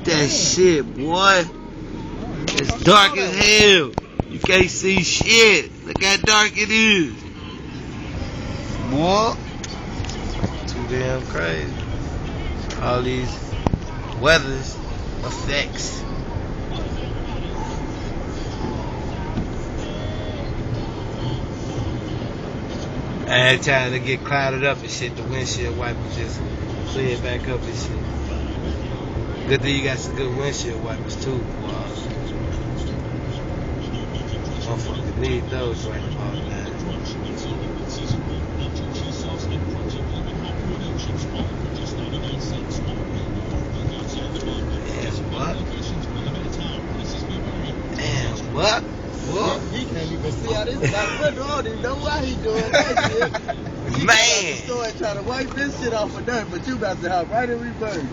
at that shit, boy. It's dark as hell. You can't see shit. Look how dark it is. Boy. Too damn crazy. All these weather's effects. Every time they get clouded up and shit, the windshield wipers just clear back up and shit. Good thing you got some good windshield wipers too, boy. Motherfucker need those right about now. Damn, what? What? He can't even see how this is out the window. I don't even know why he doing that shit. He Man! trying to wipe this shit off of dirt, but you about to hop right in reverse.